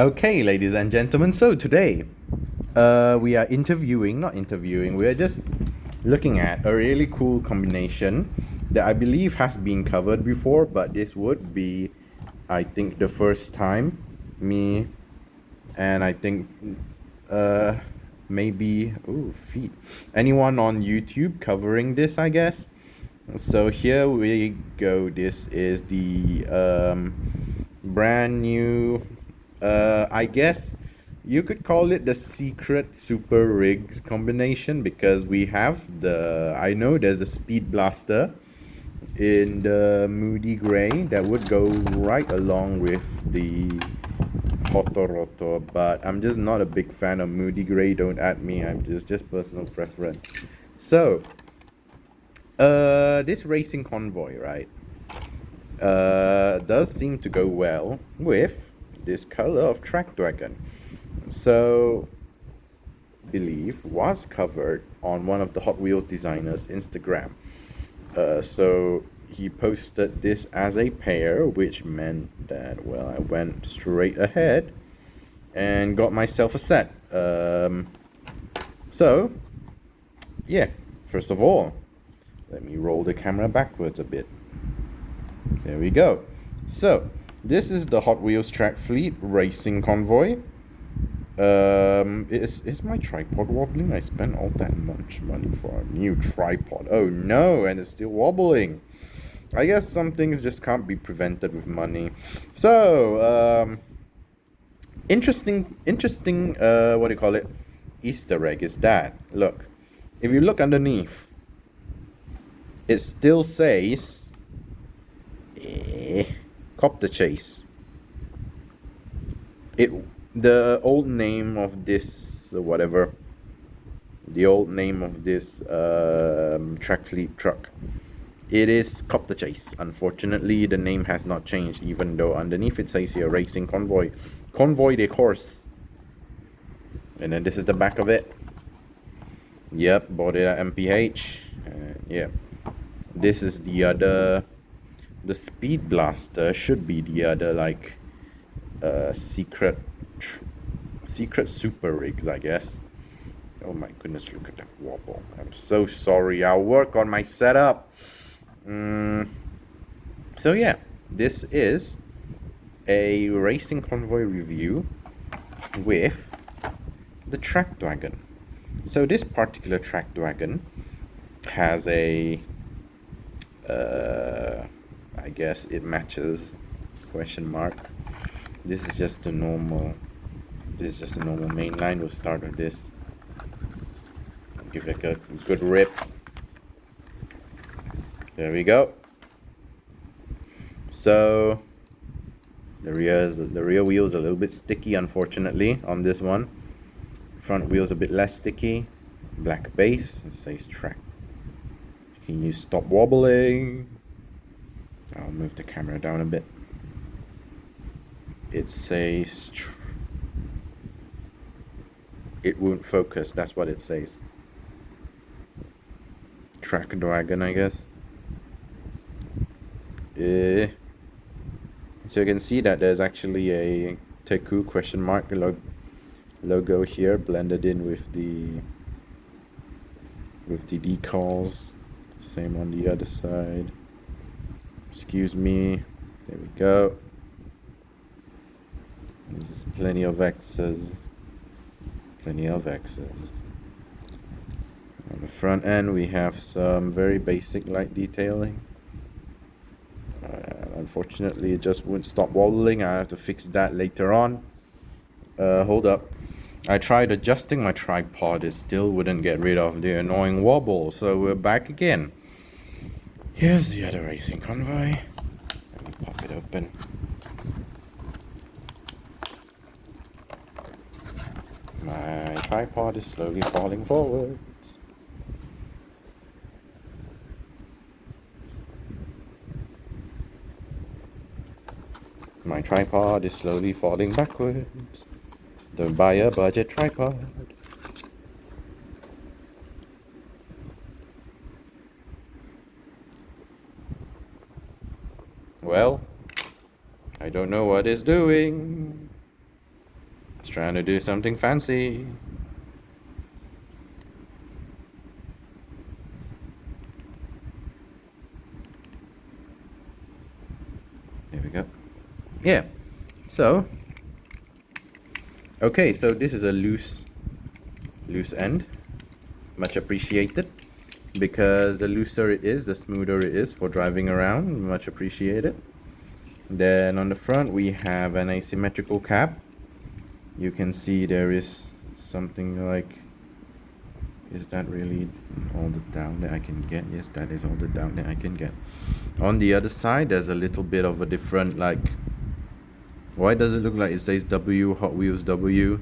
Okay, ladies and gentlemen, so today we are not interviewing, we are just looking at a really cool combination that I believe has been covered before, but this would be, I think, the first time me and I think uh, maybe, feet, anyone on YouTube covering this, I guess. So here we go. This is the brand new, I guess you could call it the secret super rigs combination because we have I know there's a speed blaster in the moody gray that would go right along with the Hotoroto, but I'm just not a big fan of moody gray. Don't at me. I'm just personal preference. So, this racing convoy, right? Does seem to go well with this color of track Dwagon. So, believe was covered on one of the Hot Wheels designers' Instagram. So he posted this as a pair, which meant that, well, I went straight ahead and got myself a set. So, yeah, first of all, let me roll the camera backwards a bit. There we go. So, this is the Hot Wheels Track Fleet Racing Convoy. Is my tripod wobbling? I spent all that much money for a new tripod. Oh no, and it's still wobbling. I guess some things just can't be prevented with money. So, interesting, what do you call it? Easter egg is that. Look, if you look underneath, it still says, Copter Chase. The old name of this, whatever, the old name of this track fleet truck, it is Copter Chase. Unfortunately, the name has not changed, even though underneath it says here Racing Convoy. Convoy de course. And then this is the back of it. Yep, bought it at MPH. Yeah. This is the other, the Speed Blaster should be the other, like, secret super rigs, I guess. Oh my goodness, look at that wobble. I'm so sorry. I'll work on my setup. So yeah, this is a racing convoy review with the track Dwagon. So this particular track Dwagon has a I guess it matches question mark. This is just a normal mainline. We'll start with this. Give it a good rip. There we go. So the rear wheel's a little bit sticky, unfortunately, on this one. Front wheel's a bit less sticky. Black base. It says track. Can you stop wobbling? I'll move the camera down a bit. It says it won't focus. That's what it says. Track Dwagon, I guess. So you can see that there's actually a Teku question mark logo here blended in with the decals. Same on the other side. Excuse me. There we go. There's plenty of X's. Plenty of X's. On the front end, we have some very basic light detailing. Unfortunately, it just wouldn't stop wobbling. I have to fix that later on. Hold up. I tried adjusting my tripod. It still wouldn't get rid of the annoying wobble. So we're back again. Here's the other racing convoy. Let me pop it open. My tripod is slowly falling forwards. My tripod is slowly falling backwards. Don't buy a budget tripod. Well, I don't know what it's doing. trying to do something fancy. There we go. Yeah. So, okay, so this is a loose end. Much appreciated. Because the looser it is, the smoother it is for driving around. Much appreciated. Then on the front we have an asymmetrical cap. You can see there is something like, is that really all the down that I can get? Yes, that is all the down that I can get. On the other side there's a little bit of a different, like, why does it look like it says W, Hot Wheels W?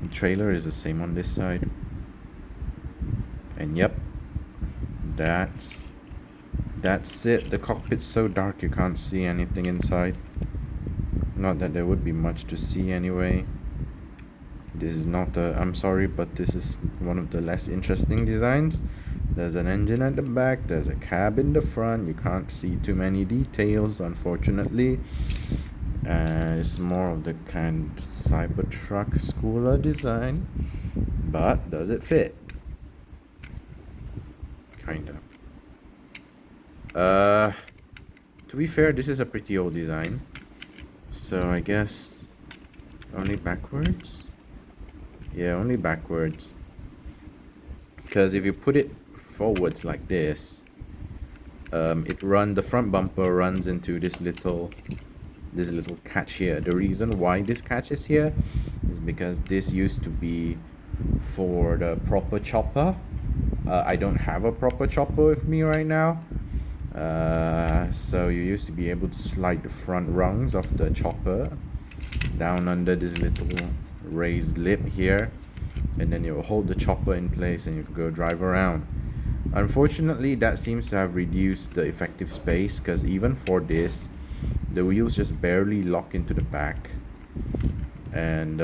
The trailer is the same on this side. And yep, that's it. The cockpit's so dark you can't see anything inside. Not that there would be much to see anyway. This is not I'm sorry, but this is one of the less interesting designs. There's an engine at the back, there's a cab in the front. You can't see too many details, unfortunately. It's more of the kind of Cybertruck schooler design, but does it fit? Kinda. To be fair, this is a pretty old design, so I guess only backwards. Yeah, only backwards. Because if you put it forwards like this, the front bumper runs into this little catch here. The reason why this catch is here is because this used to be for the proper chopper. I don't have a proper chopper with me right now. So you used to be able to slide the front rungs of the chopper down under this little raised lip here, and then it will hold the chopper in place and you can go drive around. Unfortunately, that seems to have reduced the effective space, because even for this, the wheels just barely lock into the back, and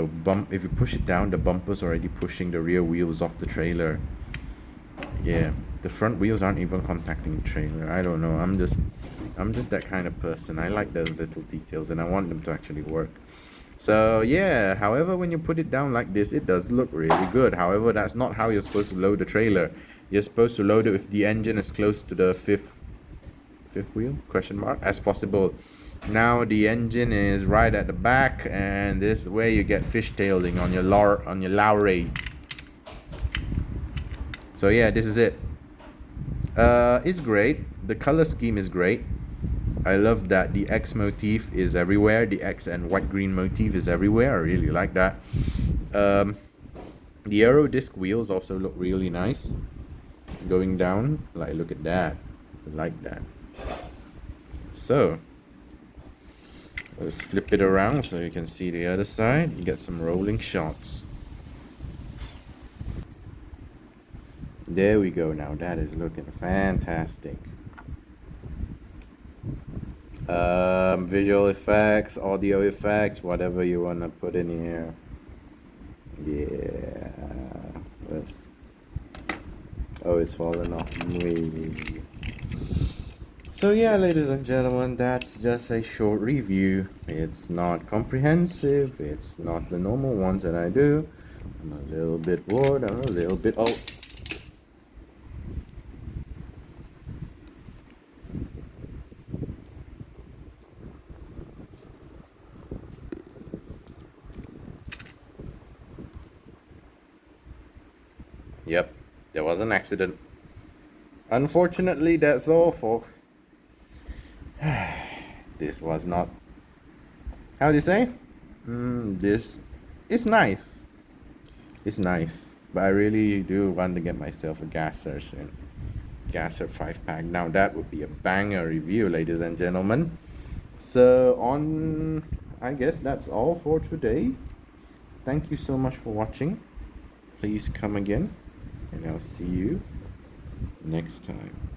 if you push it down, the bumper's already pushing the rear wheels off the trailer. Yeah, the front wheels aren't even contacting the trailer. I don't know, I'm just that kind of person. I like those little details and I want them to actually work. So yeah, however, when you put it down like this, it does look really good. However, that's not how you're supposed to load the trailer. You're supposed to load it with the engine as close to the fifth wheel question mark as possible. Now the engine is right at the back, and this is where you get fishtailing on your Lowry. So yeah, this is it. It's great. The color scheme is great. I love that the X motif is everywhere. The X and white green motif is everywhere. I really like that. The aero disc wheels also look really nice. Going down, like, look at that. I like that. So let's flip it around so you can see the other side. You get some rolling shots. There we go. Now that is looking fantastic. Visual effects, audio effects, whatever you want to put in here. Yeah. Oh, it's fallen off. Maybe. So yeah, ladies and gentlemen, that's just a short review. It's not comprehensive. It's not the normal ones that I do. I'm a little bit bored. I'm a little bit... Oh. Yep, there was an accident. Unfortunately, that's all, folks. This was not... How do you say? This... It's nice. It's nice. But I really do want to get myself a Gasser soon. Gasser 5-pack. Now that would be a banger review, ladies and gentlemen. So I guess that's all for today. Thank you so much for watching. Please come again, and I'll see you next time.